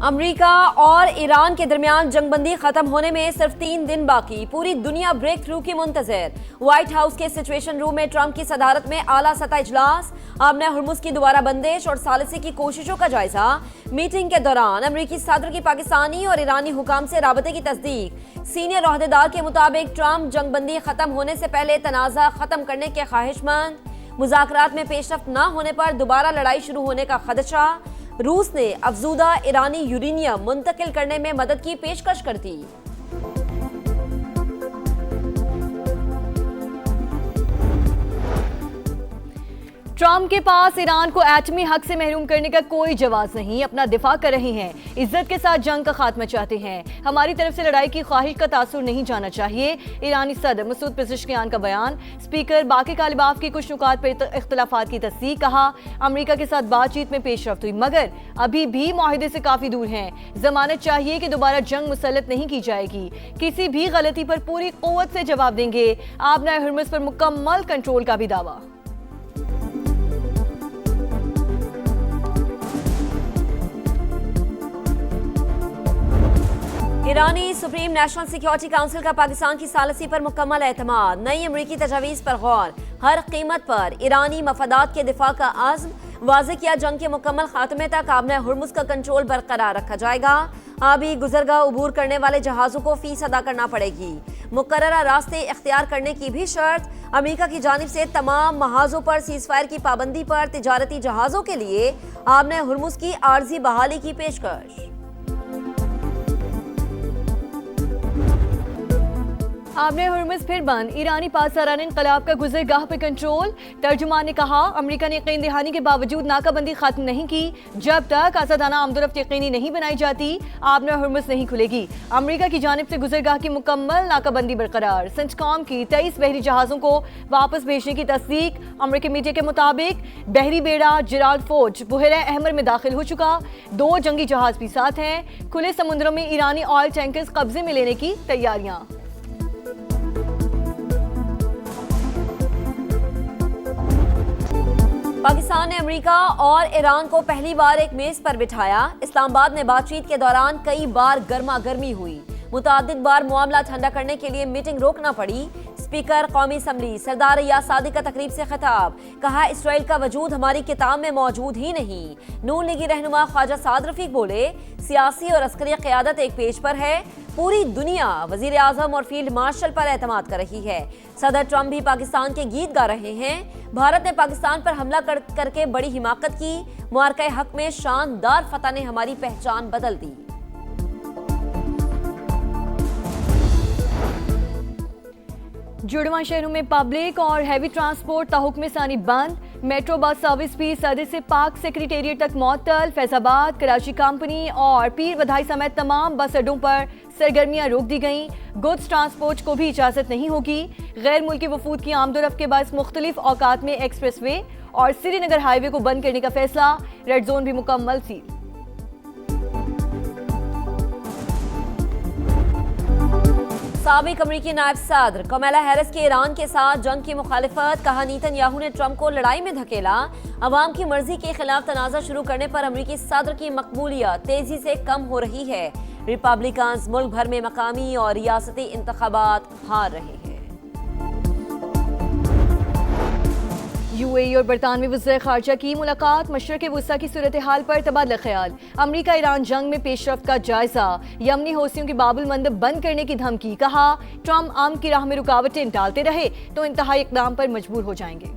America और Iran के दरमियान जंगबंदी खत्म होने में सिर्फ 3 दिन बाकी। पूरी दुनिया ब्रेक थ्रू की मुंतजर। व्हाइट हाउस के सिचुएशन रूम में ट्रंप की सदारत में आला सतह इजलास, आमने हुर्मुज की दोबारा बंदिश और सालिसी की कोशिशों का जायजा। मीटिंग के दौरान अमेरिकी सदर की पाकिस्तानी और ईरानी हुकाम से राबते की तस्दीक। सीनियर ओहदेदार के मुताबिक ट्रंप जंगबंदी खत्म होने से पहले तनाज़ा खत्म करने के ख्वाहिशमंद। मुज़ाकरात में पेशरफ्त न होने पर दोबारा लड़ाई शुरू होने का खदशा। रूस ने अफजूदा ईरानी यूरेनियम मुंतकिल करने में मदद की पेशकश कर दी। ट्रंप के पास ईरान को एटमी हक से महरूम करने का कोई जवाब नहीं। अपना दिफा कर रहे हैं, इज्जत के साथ जंग का खात्मा चाहते हैं। हमारी तरफ से लड़ाई की ख्वाहिश का तासुर नहीं जाना चाहिए। ईरानी सदर मसूद पेज़ेश्कियान का बयान। स्पीकर बाकी कालिबाफ की कुछ नुकात पर इख्तलाफात की तस्दीक। कहा अमेरिका के साथ बातचीत में पेशरफ्त हुई मगर अभी भी माहिदे से काफी दूर हैं। जमानत चाहिए कि दोबारा जंग मुसल्लत नहीं की जाएगी। किसी भी गलती पर पूरी कुव्वत से जवाब देंगे। आबनाए हुर्मुज पर मुकम्मल कंट्रोल का भी दावा। ईरानी सुप्रीम नेशनल सिक्योरिटी काउंसिल का पाकिस्तान की सालिसी पर मुकम्मल एतमाद। नई अमरीकी तजावीज़ पर गौर। हर कीमत पर ईरानी मफादात के दिफा का आज़्म। वाज़े किया जंग के मुकम्मल खात्मे तक आबने हुर्मुज का कंट्रोल बरकरार रखा जाएगा। आबी गुजरगाह उबूर करने वाले जहाज़ों को फीस अदा करना पड़ेगी। मुकर्ररा रास्ते इख्तियार करने की भी शर्त। अमेरिका की जानिब से तमाम महाजों पर सीज़फायर की पाबंदी पर तिजारती जहाज़ों के लिए आबने हुर्मुज की आर्जी बहाली की पेशकश। आबने हुर्मुज फिर बंद। ईरानी पासदारान इनकलाब का गुजरगाह पर कंट्रोल। तर्जुमान ने कहा अमेरिका ने यकीन दहानी के बावजूद नाकाबंदी खत्म नहीं की। जब तक आजादाना आमदोरफ्त यकीनी नहीं बनाई जाती आबने हुर्मुज नहीं खुलेगी। अमेरिका की जानिब से गुजरगाह की मुकम्मल नाकाबंदी बरकरार। सेंटकॉम की 23 बहरी जहाज़ों को वापस भेजने की तस्दीक। अमेरिकी मीडिया के मुताबिक बहरी बेड़ा जिराल्ड फोर्ज बुहरा अहमर में दाखिल हो चुका। 2 जंगी जहाज भी साथ हैं। खुले समुद्रों में ईरानी ऑयल टैंकर्स कब्जे में लेने की तैयारियां। पाकिस्तान ने अमेरिका और ईरान को पहली बार एक मेज पर बिठाया। इस्लामाबाद में बातचीत के दौरान कई बार गर्मा गर्मी हुई। मुतादिद बार मामला ठंडा करने के लिए मीटिंग रोकना पड़ी। स्पीकर कौमी असम्बली सरदार रियाज सादिक का तकरीब से खिताब। कहा इसराइल का वजूद हमारी किताब में मौजूद ही नहीं। नून लीगी रहनुमा ख्वाजा साद रफीक बोले सियासी और अस्करी क़यादत एक पेज पर है। पूरी दुनिया वजीर आजम और फील्ड मार्शल पर एतमाद कर रही है। सदर ट्रंप भी पाकिस्तान के गीत गा रहे हैं। भारत ने पाकिस्तान पर हमला करके बड़ी हिमाकत की। मुआरका हक में शानदार फतह ने हमारी पहचान बदल दी। जुड़वा शहरों में पब्लिक और हैवी ट्रांसपोर्ट ताहुक्म सानी बंद। मेट्रो बस सर्विस भी सदर से पाक सेक्रेटेरिएट तक मअतल। फैजाबाद, कराची कंपनी और पीर बधाई समेत तमाम बस अड्डों पर सरगर्मियां रोक दी गईं। गुड्स ट्रांसपोर्ट को भी इजाजत नहीं होगी। गैर मुल्की वफूद की आमदोरफ्त के बाद मुख्तलिफ औकात में एक्सप्रेस वे और श्रीनगर हाईवे को बंद करने का फैसला। रेड जोन भी मुकम्मल सील। साबिक अमरीकी नायब सदर कमला हैरिस के ईरान के साथ जंग की मुखालिफत। कहा नेतन्याहू ने ट्रंप को लड़ाई में धकेला। अवाम की मर्जी के खिलाफ तनाज़ा शुरू करने पर अमरीकी सदर की मकबूलियत तेजी से कम हो रही है। रिपब्लिकन्स मुल्क भर में मकामी और रियासती इंतखाबात हार रहे हैं। यूएई और बरतानवी वज़ीर ख़ारजा की मुलाकात। मशरक़ वुस्ता की सूरत हाल पर तबादला ख्याल। अमरीका ईरान जंग में पेशरफ्त का जायजा। यमनी हौसियों की बाबुल मंदब बंद करने की धमकी। कहा ट्रंप आम की राह में रुकावटें डालते रहे तो इंतहाई इक़दाम पर मजबूर हो जाएंगे।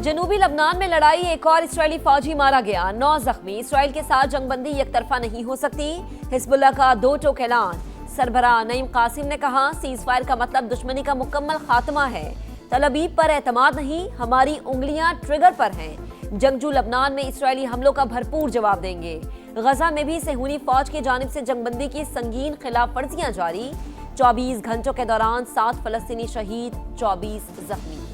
जनूबी लबनान में लड़ाई। एक और इसराइली फौजी मारा गया, 9 जख्मी। इसराइल के साथ जंगबंदी एकतरफा नहीं हो सकती। हिजबुल्लाह का 2 टोक ऐलान। सरबराह नईम कासिम ने कहा सीज़फायर का मतलब दुश्मनी का मुकम्मल खात्मा है। तलबीब पर एतमाद नहीं, हमारी उंगलियां ट्रिगर पर हैं। जंगजू लबनान में इसराइली हमलों का भरपूर जवाब देंगे। गजा में भी सेहूनी फौज की जानिब से जंगबंदी की संगीन खिलाफ वर्जियां जारी। 24 घंटों के दौरान 7 फलस्तीनी शहीद, 24 जख्मी।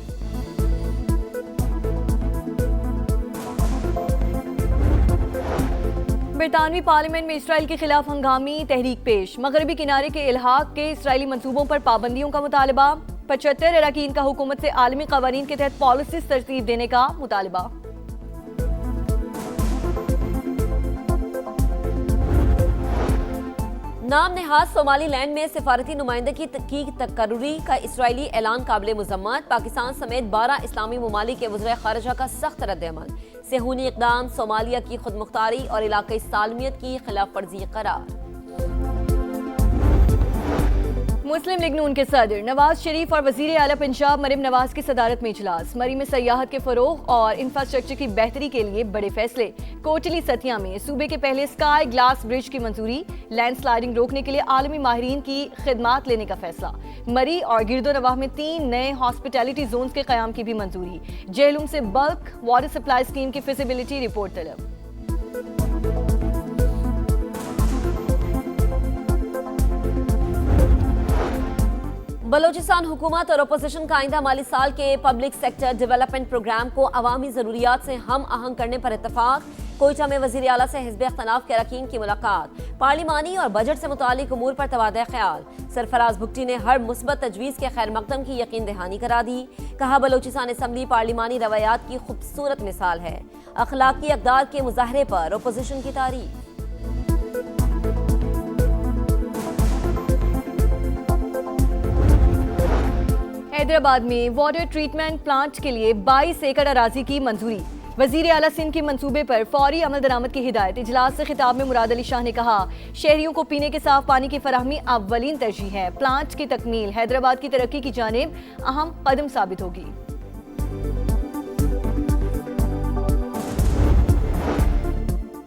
बरतानवी पार्लियामेंट में इसराइल के खिलाफ हंगामी तहरीक पेश। मगरबी किनारे के इल्हाक के इसराइली मंसूबों पर पाबंदियों का मुतालबा। 75 अरकान का हुकूमत से आलमी कवानीन के तहत पॉलिसीज तरतीब देने का मुतालबा। नाम नेहाज सोमालीलैंड में सिफारती नुमाइंदगी की तकर्री का इसराइली ऐलान काबिल मुजम्मत। पाकिस्तान समेत 12 इस्लामी ममालिक के वज़ीर ख़ारिजा का सख्त रद्द-ए-अमल। सेहूनी इक़दाम सोमालिया की खुद मुख्तारी और इलाक़ाई सालमियत की खिलाफ वर्जी करार। मुस्लिम लीग नून के सदर नवाज शरीफ और वजीर आला पंजाब मरीम नवाज की सदारत में इजलास। मरी में सयाहत के फरोग और इंफ्रास्ट्रक्चर की बेहतरी के लिए बड़े फैसले। कोटली सतिया में सूबे के पहले स्काई ग्लास ब्रिज की मंजूरी। लैंडस्लाइडिंग रोकने के लिए आलमी माहिरीन की खिदमात लेने का फैसला। मरी और गिरदो नवाह में 3 नए हॉस्पिटैलिटी जोन्स के क़याम की भी मंजूरी। जेहलूम से बल्क वाटर सप्लाई स्कीम की फिजिबिलिटी रिपोर्ट तलब। बलोचिस्तान हुकूमत और अपोजिशन का आइंदा माली साल के पब्लिक सेक्टर डेवलपमेंट प्रोग्राम को अवामी ज़रूरियात से हम आहंग करने पर इत्तफाक। कोयटा में वज़ीर आला से हिज़्ब इख्तिलाफ के अरकान की मुलाकात। पार्लिमानी और बजट से मुतालिक उमूर पर तबादला ख्याल। सरफराज भुट्टी ने हर मुस्बत तजवीज़ के खैर मकदम की यकीन दहानी करा दी। कहा, बलोचिस्तान असम्बली पार्लिमानी रवायात की खूबसूरत मिसाल है। अखलाकी अक़दार के मुजाहरे पर अपोजिशन की तारीफ। हैदराबाद में वाटर ट्रीटमेंट प्लांट के लिए 22 एकड़ अराजी की मंजूरी। वजीर आला सिंध के मंसूबे पर फौरी अमल दरामद की हिदायत। इजलास से खिताब में मुराद अली शाह ने कहा, शहरियों को पीने के साफ पानी की फराहमी अव्वलीन तरजीह है। प्लांट की तकमील हैदराबाद की तरक्की की जानिब अहम कदम साबित होगी।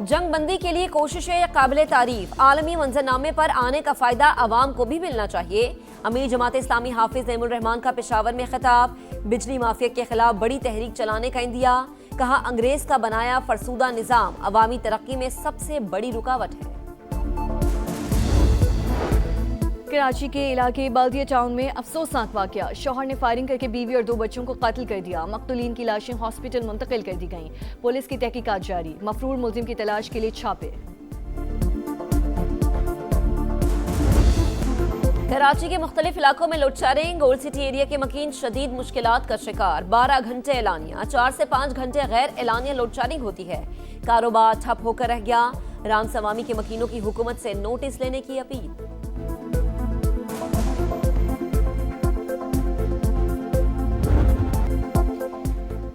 जंग बंदी के लिए कोशिशें काबिल तारीफ। आलमी मंजरनामे पर आने का फायदा आवाम को भी मिलना चाहिए। अमीर जमात इस्लामी हाफिज नईमुर रहमान का पेशावर में खिताब। बिजली माफिया के खिलाफ बड़ी तहरीक चलाने का इंदिया। कहा, अंग्रेज का बनाया फरसूदा निजाम अवामी तरक्की में सबसे बड़ी रुकावट है। कराची के इलाके बाल्दिया टाउन में अफसोसनाक वाकया। शौहर ने फायरिंग करके बीवी और 2 बच्चों को कत्ल कर दिया। मकतूलीन की लाशें हॉस्पिटल मुंतकिल कर दी गईं। पुलिस की तहकीकात जारी। मफरूर मुलजिम की तलाश के लिए छापे। कराची के मुख्तलिफ इलाकों में load shedding. Old city area के मकीन शदीद मुश्किलात का शिकार। 12 घंटे एलानिया, 4 से 5 घंटे गैर एलानिया लोड शेडिंग होती है। कारोबार ठप होकर रह गया। राम सवामी के मकीनों की हुकूमत से नोटिस लेने की अपील।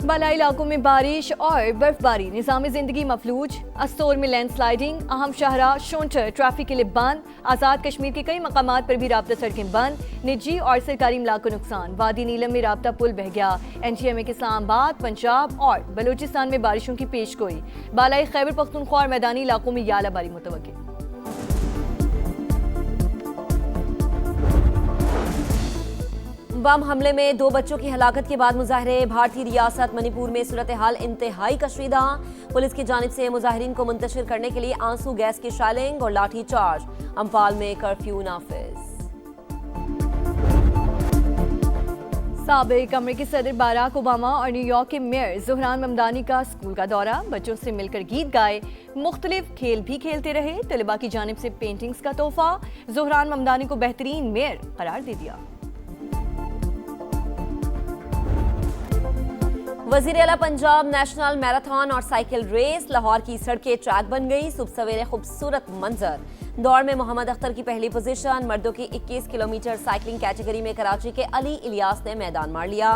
बालाई इलाकों में बारिश और बर्फबारी। निज़ाम जिंदगी मफलूज। अस्तोर में लैंडस्लाइडिंग। अहम शाहरा शोंटर ट्रैफिक के लिए बंद। आज़ाद कश्मीर के कई मकामात पर भी राब्ता सड़कें बंद। निजी और सरकारी इमलाक को नुकसान। वादी नीलम में राब्ता पुल बह गया। NTMA के इस्लामाबाद, पंजाब और बलूचिस्तान में बारिशों की पेशगोई। बालाई खैबर पख्तूनख्वा और मैदानी इलाकों में यालाबारी मुतवक्किल। बम हमले में 2 बच्चों की हलाकत के बाद मुजाहरे। भारतीय रियासत मणिपुर में सूरत हाल इंतहाई कशीदा। पुलिस की जानिब से मुजाहिरीन को मुंतशिर करने के लिए आंसू गैस की शैलिंग और लाठी चार्ज। अम्फाल में कर्फ्यू नाफिज। साबिक अमेरिकी सदर बराक ओबामा और न्यूयॉर्क के मेयर ज़ोहरान ममदानी का स्कूल का दौरा। बच्चों से मिलकर गीत गाए। मुख्तलिफ खेल भी खेलते रहे। तलबा की जानिब से पेंटिंग्स का तोहफा। ज़ोहरान ममदानी को बेहतरीन मेयर करार दे दिया। वज़ीर आला पंजाब नेशनल मैराथन और साइकिल रेस। लाहौर की सड़कें ट्रैक बन गई। सुबह सवेरे खूबसूरत मंजर। दौड़ में मोहम्मद अख्तर की पहली पोजीशन। मर्दों की 21 किलोमीटर साइकिलिंग कैटेगरी में कराची के अली इलियास ने मैदान मार लिया।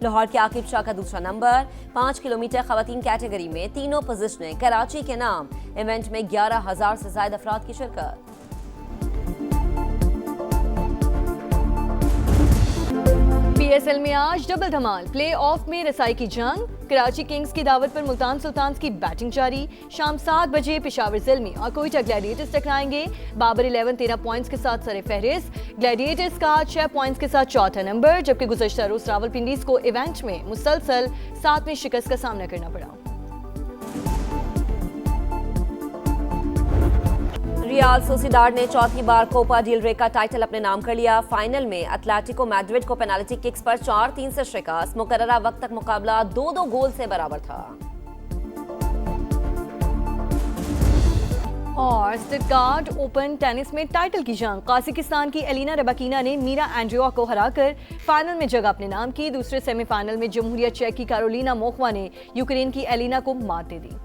लाहौर के आकिब शाह का दूसरा नंबर। 5 किलोमीटर खवातीन कैटेगरी में तीनों पोजीशनें कराची के नाम। इवेंट में 11,000 से ज्यादा अफराद की शिरकत। PSL में आज डबल धमाल। प्ले ऑफ में रसाई की जंग। कराची किंग्स की दावत पर मुल्तान सुल्तान्स की बैटिंग जारी। शाम 7 बजे पेशावर ज़िल्मी और कोयटा ग्लैडिएटर्स टकराएंगे। बाबर 11 13 पॉइंट्स के साथ सरे फहरिस्त। ग्लैडिएटर्स का 6 पॉइंट्स के साथ चौथा नंबर, जबकि गुज़श्ता रोज रावलपिंडीज को इवेंट में मुसलसल 7वीं शिकस्त का सामना करना पड़ा। रियल सोसिएडाड ने चौथी बार कोपा डेल रे का टाइटल अपने नाम कर लिया। फाइनल में एटलेटिको मैड्रिड को पेनाल्टी किक्स पर 4-3 से शिकस्त। मुकर्ररा वक्त तक मुकाबला 2-2 गोल से बराबर था। और स्टटगार्ट ओपन टेनिस में टाइटल की जंग। काजाकिस्तान की एलिना रबाकीना ने मीरा एंड्रेवा को हराकर फाइनल में जगह अपने नाम की। दूसरे सेमीफाइनल में जमहूरिया चेक की कैरोलिना मोखवा ने यूक्रेन की एलिना को मात दे दी।